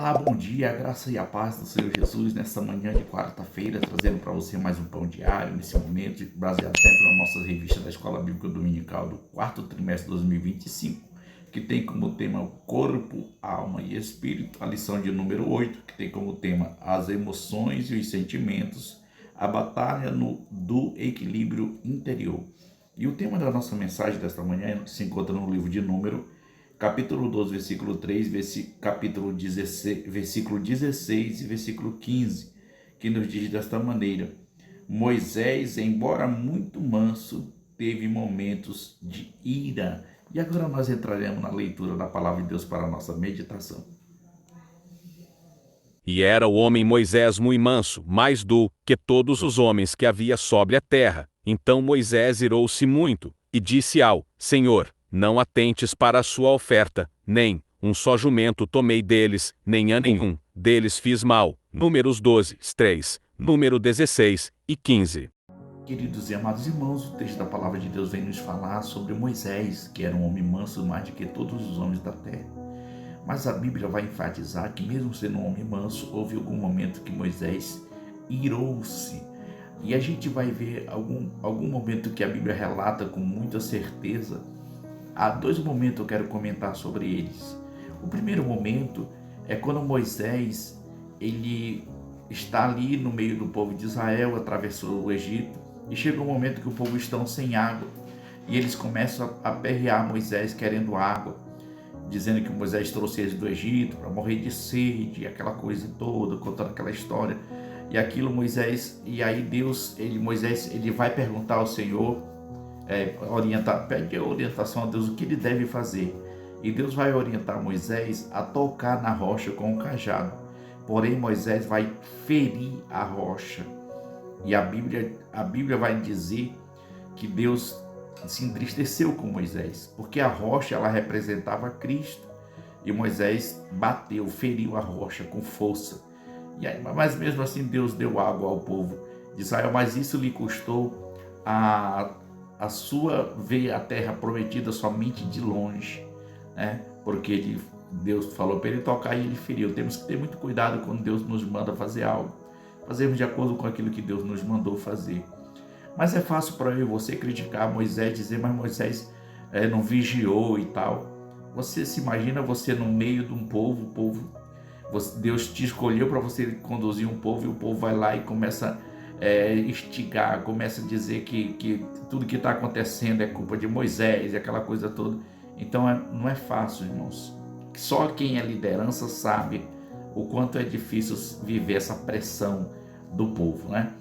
Olá, bom dia, a graça e a paz do Senhor Jesus nesta manhã de quarta-feira, trazendo para você mais um pão diário, nesse momento, baseado sempre na nossa revista da Escola Bíblica Dominical do quarto trimestre de 2025, que tem como tema Corpo, Alma e Espírito, a lição de número 8, que tem como tema as emoções e os sentimentos, a batalha do equilíbrio interior. E o tema da nossa mensagem desta manhã se encontra no livro de Número, capítulo 12, versículo 3, capítulo 16, versículo 16 e versículo 15, que nos diz desta maneira: Moisés, embora muito manso, teve momentos de ira. E agora nós entraremos na leitura da palavra de Deus para a nossa meditação. E era o homem Moisés muito manso, mais do que todos os homens que havia sobre a terra. Então Moisés irou-se muito, e disse ao Senhor: Não atentes para a sua oferta, nem um só jumento tomei deles, nem a nenhum deles fiz mal. Números 12, 3, número 16 e 15. Queridos e amados irmãos, o texto da palavra de Deus vem nos falar sobre Moisés, que era um homem manso mais do que todos os homens da terra. Mas a Bíblia vai enfatizar que mesmo sendo um homem manso, houve algum momento que Moisés irou-se. E a gente vai ver algum momento que a Bíblia relata com muita certeza. Há dois momentos que eu quero comentar sobre eles. O primeiro momento é quando Moisés ele está ali no meio do povo de Israel, atravessou o Egito, e chega um momento que o povo está sem água. E eles começam a aperrear Moisés querendo água, dizendo que Moisés trouxe eles do Egito para morrer de sede, aquela coisa toda, contando aquela história. E aquilo Moisés, e aí Moisés vai perguntar ao Senhor, pede orientação a Deus o que ele deve fazer. E Deus vai orientar Moisés a tocar na rocha com o cajado. Porém, Moisés vai ferir a rocha. E a Bíblia vai dizer que Deus se entristeceu com Moisés, porque a rocha ela representava Cristo. E Moisés feriu a rocha com força. Mas mesmo assim Deus deu água ao povo de Israel, mas isso lhe custou a ver a terra prometida somente de longe, né? Porque Deus falou para ele tocar e ele feriu. Temos que ter muito cuidado quando Deus nos manda fazer algo, fazermos de acordo com aquilo que Deus nos mandou fazer. Mas é fácil para eu e você criticar Moisés, dizer, mas Moisés não vigiou e tal. Você se imagina você no meio de um povo, Deus te escolheu para você conduzir um povo, e o povo vai lá e começa a instigar, começa a dizer que tudo que está acontecendo é culpa de Moisés, e aquela coisa toda. Então não é fácil, irmãos. Só quem é liderança sabe o quanto é difícil viver essa pressão do povo, né?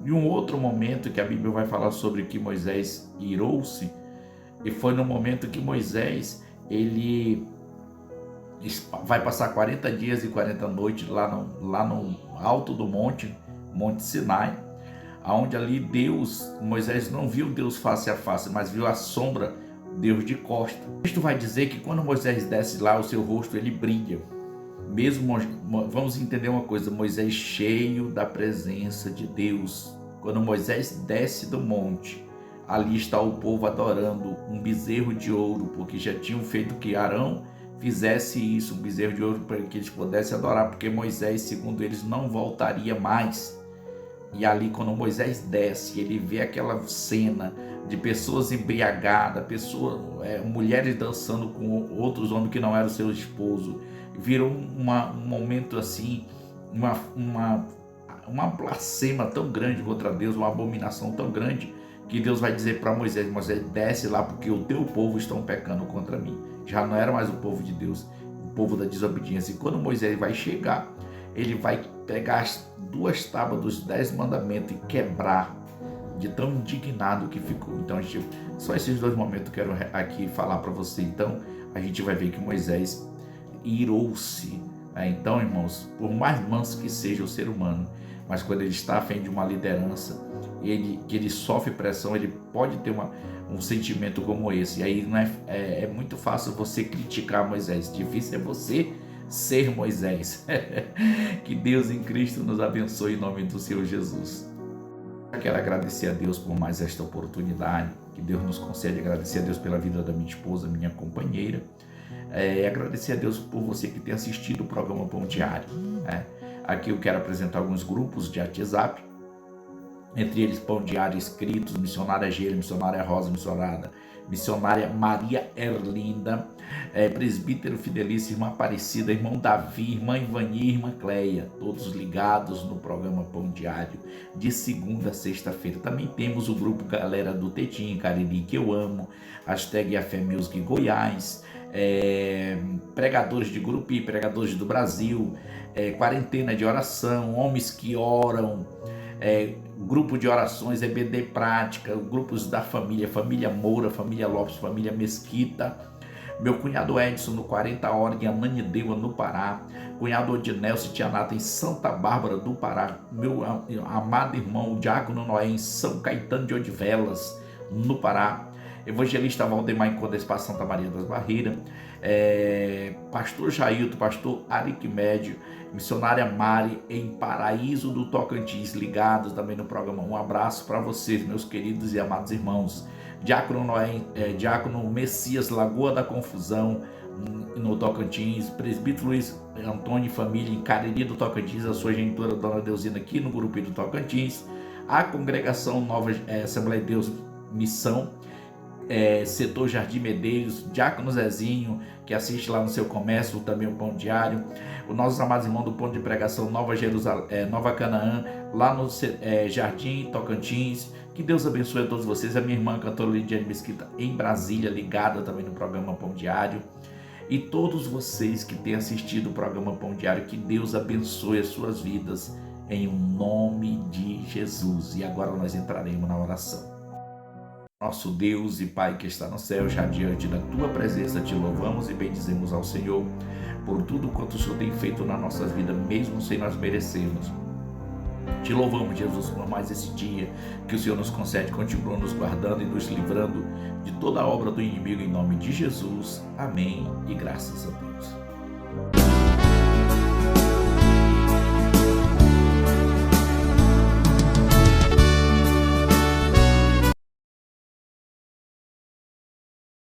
E um outro momento que a Bíblia vai falar sobre que Moisés irou-se, e foi no momento que Moisés ele vai passar 40 dias e 40 noites lá no alto do Monte Sinai, onde ali Moisés não viu Deus face a face, mas viu a sombra, Deus de costa. Isto vai dizer que quando Moisés desce lá, o seu rosto ele brilha. Vamos entender uma coisa, Moisés cheio da presença de Deus. Quando Moisés desce do monte, ali está o povo adorando um bezerro de ouro, porque já tinham feito que Arão fizesse isso, um bezerro de ouro, para que eles pudessem adorar, porque Moisés, segundo eles, não voltaria mais. E ali quando Moisés desce, ele vê aquela cena de pessoas embriagadas, mulheres dançando com outros homens que não eram seu esposo. Virou um momento assim, uma blasfema tão grande contra Deus, uma abominação tão grande, que Deus vai dizer para Moisés: Moisés, desce lá, porque o teu povo estão pecando contra mim. Já não era mais o povo de Deus, o povo da desobediência. E quando Moisés vai chegar, ele vai pegar as 2 tábuas dos 10 mandamentos e quebrar, de tão indignado que ficou. Então, só esses 2 momentos eu quero aqui falar para você. Então, a gente vai ver que Moisés irou-se. Então, irmãos, por mais manso que seja o ser humano, mas quando ele está à frente de uma liderança, que ele sofre pressão, ele pode ter um sentimento como esse. E aí não é muito fácil você criticar Moisés, difícil é você ser Moisés. Que Deus em Cristo nos abençoe em nome do Senhor Jesus. Eu quero agradecer a Deus por mais esta oportunidade que Deus nos concede, agradecer a Deus pela vida da minha esposa, minha companheira, Agradecer a Deus por você que tem assistido o programa Pão Diário. Aqui eu quero apresentar alguns grupos de WhatsApp, entre eles Pão Diário Inscritos, Missionária Gêlia, Missionária Rosa Missionária Maria Erlinda, Presbítero Fidelício, Irmã Aparecida, Irmão Davi, Irmã Ivani, Irmã Cleia, todos ligados no programa Pão Diário, de segunda a sexta-feira. Também temos o grupo Galera do Tetim, Cariri, que eu amo, hashtag Afé Music Goiás, pregadores de Gurupi, pregadores do Brasil, quarentena de oração, homens que oram, grupo de orações, EBD Prática, grupos da família, família Moura, família Lopes, família Mesquita, meu cunhado Edson no 40 Horas em Ananindeua, no Pará, cunhado Odinelso Tianata em Santa Bárbara do Pará, meu amado irmão o Diácono Noé em São Caetano de Odivelas, no Pará, evangelista Valdemar em Condespá, Santa Maria das Barreiras, pastor Jailton, pastor Ariquimédio, missionária Mari em Paraíso do Tocantins, ligados também no programa. Um abraço para vocês, meus queridos e amados irmãos. Diácono Noé, Diácono Messias Lagoa da Confusão, no Tocantins, presbítero Luiz Antônio e família em Cariri do Tocantins, a sua genitora Dona Deusina aqui no Gurupi do Tocantins, a congregação Nova Assembleia de Deus Missão, setor Jardim Medeiros, Diácono Zezinho, que assiste lá no seu comércio, também o Pão Diário, os nossos amados irmãos do Ponto de Pregação Nova Jerusalém, Nova Canaã, lá no Jardim Tocantins. Que Deus abençoe a todos vocês. A minha irmã cantora Lidiane Mesquita em Brasília, ligada também no programa Pão Diário, e todos vocês que têm assistido o programa Pão Diário, que Deus abençoe as suas vidas em nome de Jesus. E agora nós entraremos na oração. Nosso Deus e Pai que está no céu, já diante da Tua presença te louvamos e bendizemos ao Senhor por tudo quanto o Senhor tem feito nas nossas vidas, mesmo sem nós merecermos. Te louvamos, Jesus, por mais esse dia que o Senhor nos concede, continua nos guardando e nos livrando de toda a obra do inimigo, em nome de Jesus. Amém e graças a Deus.